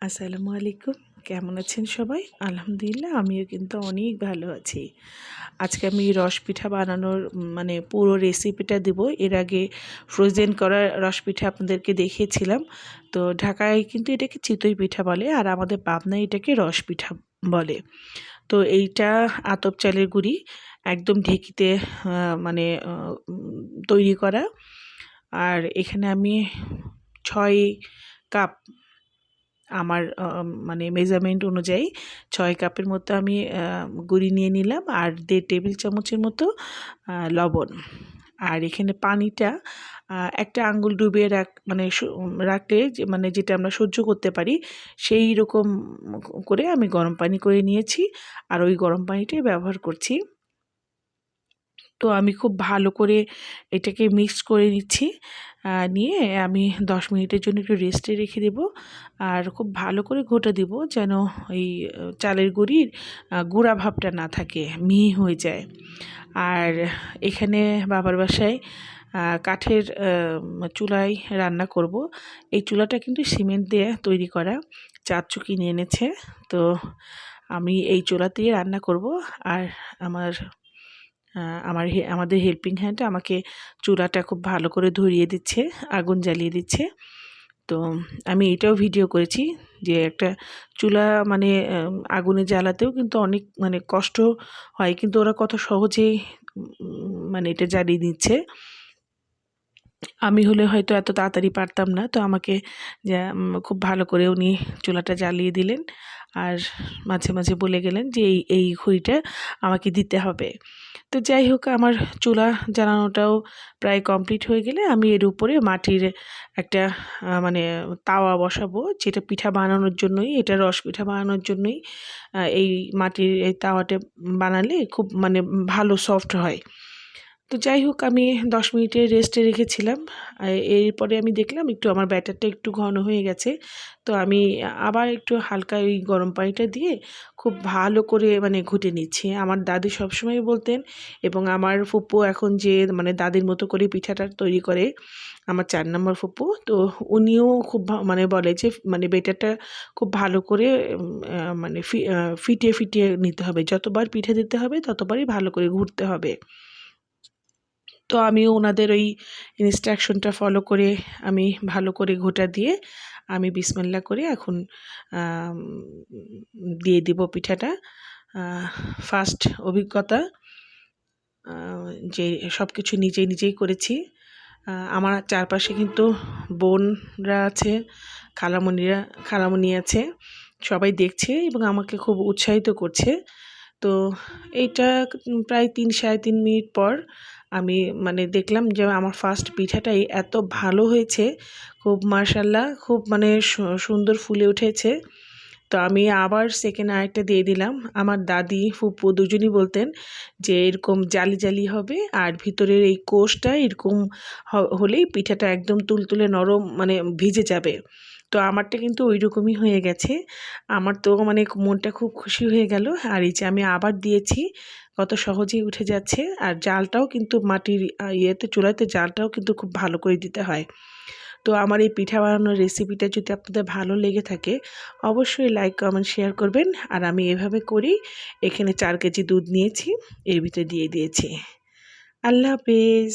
আসসালামু আলাইকুম। কেমন আছেন সবাই? আলহামদুলিল্লাহ আমিও কিন্তু অনেক ভালো আছি। আজকে আমি রস পিঠা বানানোর পুরো রেসিপিটা দেব। এর আগে ফ্রোজেন করা রস পিঠা আপনাদেরকে দেখিয়েছিলাম। তো ঢাকায় কিন্তু এটাকে চিতই পিঠা বলে, আর আমাদের পাবনায় এটাকে রস পিঠা বলে। তো এইটা আতপ চালের গুঁড়ি একদম ঢেঁকিতে তৈরি করা। আর এখানে আমি ৬ কাপ আমার মেজারমেন্ট অনুযায়ী ৬ কাপের মতো আমি গুঁড়ি নিয়ে নিলাম, আর ১.৫ টেবিল চামচের মতো লবণ। আর এখানে পানিটা একটা আঙ্গুল ডুবিয়ে রাখলে যেটা আমরা সহ্য করতে পারি সেই রকম করে আমি গরম পানি করে নিয়েছি, আর ওই গরম পানিটাই ব্যবহার করছি। তো আমি খুব ভালো করে এটাকে মিক্স করে নিচ্ছি। নিয়ে আমি 10 মিনিটের জন্য একটু রেস্টে রেখে দেব। আর খুব ভালো করে ঘোটা দিব যেন ওই চালের গুঁড়ির গুঁড়া ভাবটা না থাকে, মিহি হয়ে যায়। আর এখানে বাবার বাসায় কাঠের চুলায় রান্না করব। এই চুলাটা কিন্তু সিমেন্ট দিয়ে তৈরি করা, চাচু কিনে এনেছে। তো আমি এই চুলাতেই রান্না করব। আর আমার আমাদের হেল্পিং হ্যান্ড আমাকে চুলাটা খুব ভালো করে ধরিয়ে দিচ্ছে, আগুন জ্বালিয়ে দিচ্ছে। তো আমি এটাও ভিডিও করেছি যে একটা চুলা আগুনে জ্বালাতেও কিন্তু অনেক কষ্ট হয়, কিন্তু ওরা কত সহজেই এটা জ্বালিয়ে দিচ্ছে। আমি হলে হয়তো এত তাড়াতাড়ি পারতাম না। তো আমাকে খুব ভালো করে উনি চুলাটা জ্বালিয়ে দিলেন, আর মাঝে মাঝে বলে গেলেন যে এই খড়িটা আমাকে দিতে হবে। তো যাই হোক, আমার চুলা জ্বালানোটাও প্রায় কমপ্লিট হয়ে গেলে আমি এর উপরে মাটির একটা তাওয়া বসাবো, যেটা পিঠা বানানোর জন্যই, এটা রস পিঠা বানানোর জন্যই। এই মাটির এই তাওয়াটা বানালে খুব ভালো সফট হয়। তো যাই হোক, আমি 10 মিনিটের রেস্টে রেখেছিলাম। এরপরে আমি দেখলাম একটু আমার ব্যাটারটা একটু ঘন হয়ে গেছে। তো আমি আবার একটু হালকা ওই গরম পানিটা দিয়ে খুব ভালো করে ঘুটে নিচ্ছি। আমার দাদি সবসময় বলতেন, এবং আমার ফুপু এখন যে দাদির মতো করে পিঠাটা তৈরি করে, আমার 4 নম্বর ফুপু, তো উনিও খুব বলে যে ব্যাটারটা খুব ভালো করে ফিটিয়ে ফিটিয়ে নিতে হবে। যতবার পিঠে দিতে হবে ততবারই ভালো করে ঘুরতে হবে। তো আমিও ওনাদের ওই ইনস্ট্রাকশনটা ফলো করে আমি ভালো করে ঘোটা দিয়ে আমি বিসমিল্লাহ করে এখন দিয়ে দিব পিঠাটা। ফার্স্ট অভিজ্ঞতা, যে সব কিছু নিজেই করেছি। আমার চারপাশে কিন্তু বোনরা আছে, খালামণি আছে, সবাই দেখছে এবং আমাকে খুব উৎসাহিত করছে। তো এইটা প্রায় 3-3.5 মিনিট পর আমি দেখলাম যে আমার ফার্স্ট পিঠাটাই এত ভালো হয়েছে, খুব মাশাআল্লাহ, খুব সুন্দর ফুলে উঠেছে। তো আমি আবার সেকেন্ড আরেকটা দিয়ে দিলাম। আমার দাদি ফুপু দুজনই বলতেন যে এরকম জালি জালি হবে, আর ভিতরের এই কোষটা এরকম হলেই পিঠাটা একদম তুলতুলে নরম ভিজে যাবে। তো আমারটা কিন্তু ওই রকমই হয়ে গেছে। আমার তো মনটা খুব খুশি হয়ে গেল। আর এই যে আমি আবার দিয়েছি, কত সহজেই উঠে যাচ্ছে। আর জালটাও কিন্তু মাটির চুলাতে জালটাও কিন্তু খুব ভালো করে দিতে হয়। তো আমার এই পিঠা বানানোর রেসিপিটা যদি আপনাদের ভালো লেগে থাকে অবশ্যই লাইক, কমেন্ট, শেয়ার করবেন। আর আমি এভাবে করি। এখানে 4 কেজি দুধ নিয়েছি, এর ভিতরে দিয়ে দিয়েছি। আল্লাহ হাফেজ।